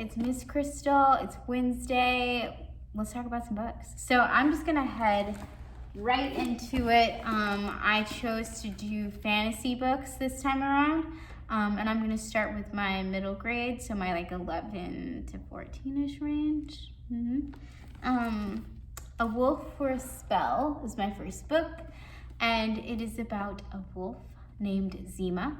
It's Miss Crystal. It's Wednesday. Let's talk about some books. So I'm just gonna head right into it. I chose to do fantasy books this time around, and I'm gonna start with my middle grade, so my like 11 to 14ish range. A Wolf for a Spell is my first book, and it is about a wolf named Zima.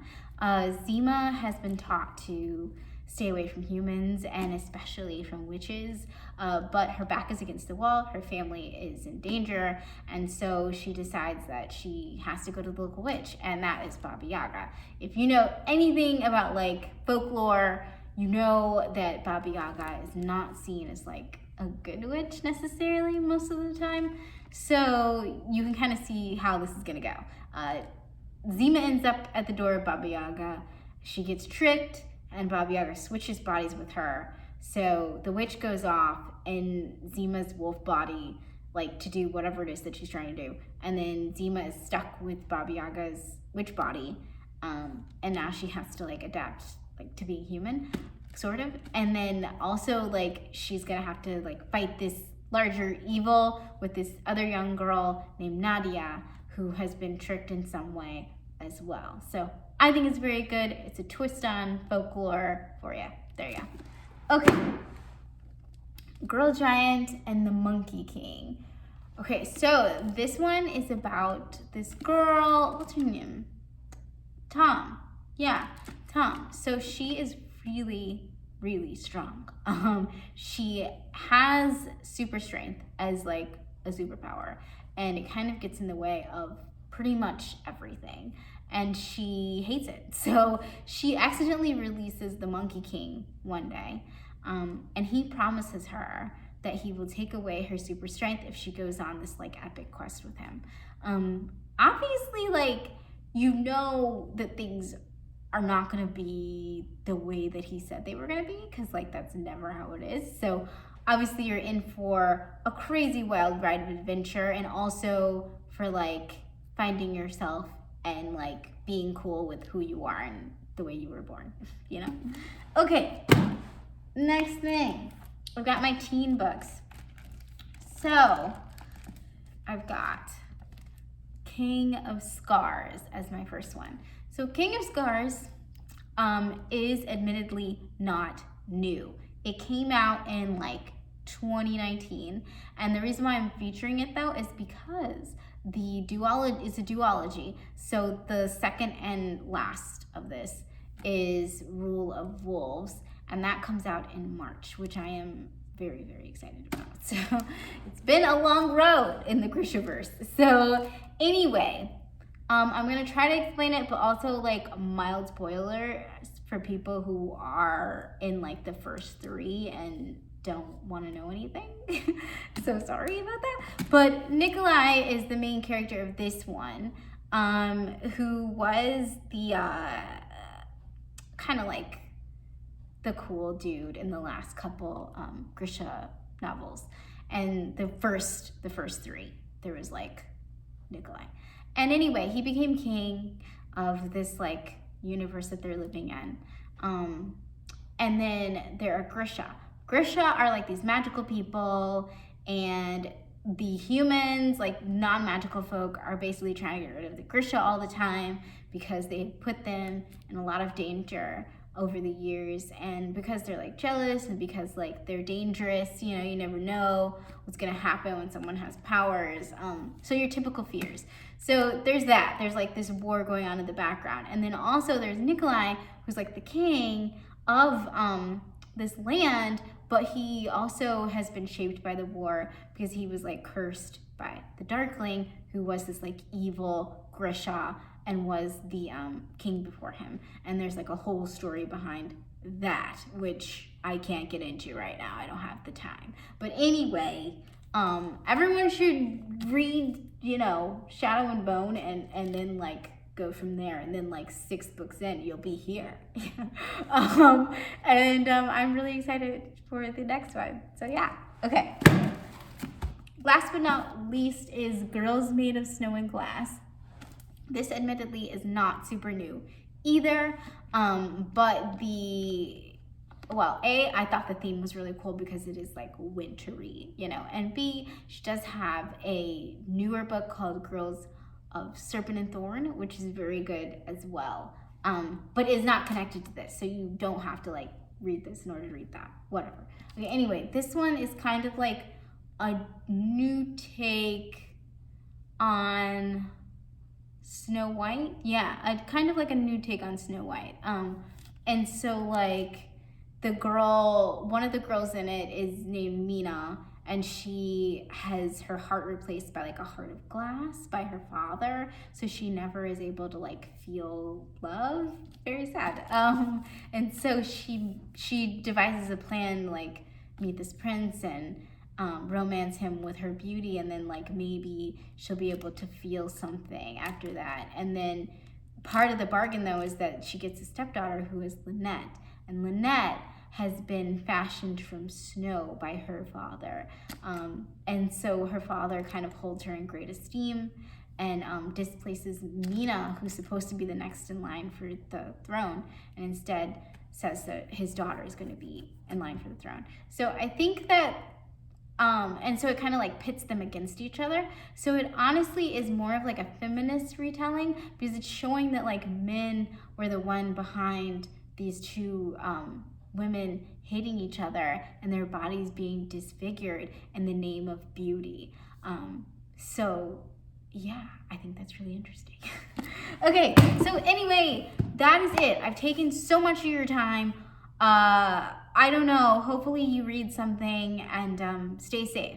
Zima has been taught to stay away from humans and especially from witches, but her back is against the wall, her family is in danger, and so she decides that she has to go to the local witch, and that is Baba Yaga. If you know anything about like folklore, you know that Baba Yaga is not seen as like a good witch necessarily most of the time, so you can kind of see how this is gonna go. Zima ends up at the door of Baba Yaga. She gets tricked, and Baba Yaga switches bodies with her. So the witch goes off in Zima's wolf body, like to do whatever it is that she's trying to do. And then Zima is stuck with Baba Yaga's witch body, and now she has to like adapt like to being human, sort of. And then also like she's gonna have to like fight this larger evil with this other young girl named Nadia, who has been tricked in some way as well. So I think it's very good. It's a twist on folklore for you. There you go. Okay. Girl Giant and the Monkey King. Okay, so this one is about this girl. What's her name? Tom. Yeah, Tom. So she is really, really strong. She has super strength as like a superpower, and it kind of gets in the way of pretty much everything, and she hates it. So she accidentally releases the Monkey King one day, and he promises her that he will take away her super strength if she goes on this like epic quest with him. Obviously, like, you know that things are not gonna be the way that he said they were gonna be, because like that's never how it is. So obviously you're in for a crazy wild ride of adventure, and also for like finding yourself and like being cool with who you are and the way you were born, you know? Okay, next thing. I've got my teen books. So I've got King of Scars as my first one. So King of Scars is admittedly not new. It came out in like 2019, and the reason why I'm featuring it though is because it's a duology. So the second and last of this is Rule of Wolves, and that comes out in March, which I am very, very excited about. So it's been a long road in the Grishaverse. So anyway, I'm gonna try to explain it, but also like mild spoiler for people who are in like the first three and don't want to know anything. So sorry about that. But Nikolai is the main character of this one, who was the kind of like the cool dude in the last couple Grisha novels. And the first three, there was like Nikolai. And anyway, he became king of this like universe that they're living in. And then there are Grisha. Grisha are like these magical people, and the humans, like non-magical folk, are basically trying to get rid of the Grisha all the time because they put them in a lot of danger over the years, and because they're like jealous and because like they're dangerous, you know, you never know what's gonna happen when someone has powers. So your typical fears. So there's that. There's like this war going on in the background, and then also there's Nikolai, who's like the king of this land, but he also has been shaped by the war because he was like cursed by the Darkling, who was this like evil Grisha and was the king before him. And there's like a whole story behind that, which I can't get into right now. I don't have the time. But anyway, everyone should read, you know, Shadow and Bone, and then like go from there, and then like 6 books in you'll be here. I'm really excited for the next one. So yeah, okay. Last but not least is Girls Made of Snow and Glass. This admittedly is not super new either, but the well, A, I thought the theme was really cool because it is like wintry, you know, and B, she does have a newer book called Girls of Serpent and Thorn, which is very good as well, but is not connected to this, so you don't have to like read this in order to read that, whatever. Okay, anyway, this one is kind of like a new take on Snow White. Yeah, kind of like a new take on Snow White. And so like one of the girls in it is named Mina, and she has her heart replaced by like a heart of glass by her father, so she never is able to like feel love. Very sad. And so she devises a plan, like meet this prince and romance him with her beauty, and then like maybe she'll be able to feel something after that. And then part of the bargain though is that she gets a stepdaughter who is Lynette, and Lynette has been fashioned from snow by her father, and so her father kind of holds her in great esteem and displaces Mina, who's supposed to be the next in line for the throne, and instead says that his daughter is going to be in line for the throne. So I think that and so it kind of like pits them against each other. So it honestly is more of like a feminist retelling, because it's showing that like men were the one behind these two women hating each other and their bodies being disfigured in the name of beauty. So yeah, I think that's really interesting. Okay, so anyway, that is it. I've taken so much of your time. I don't know, hopefully you read something, and stay safe.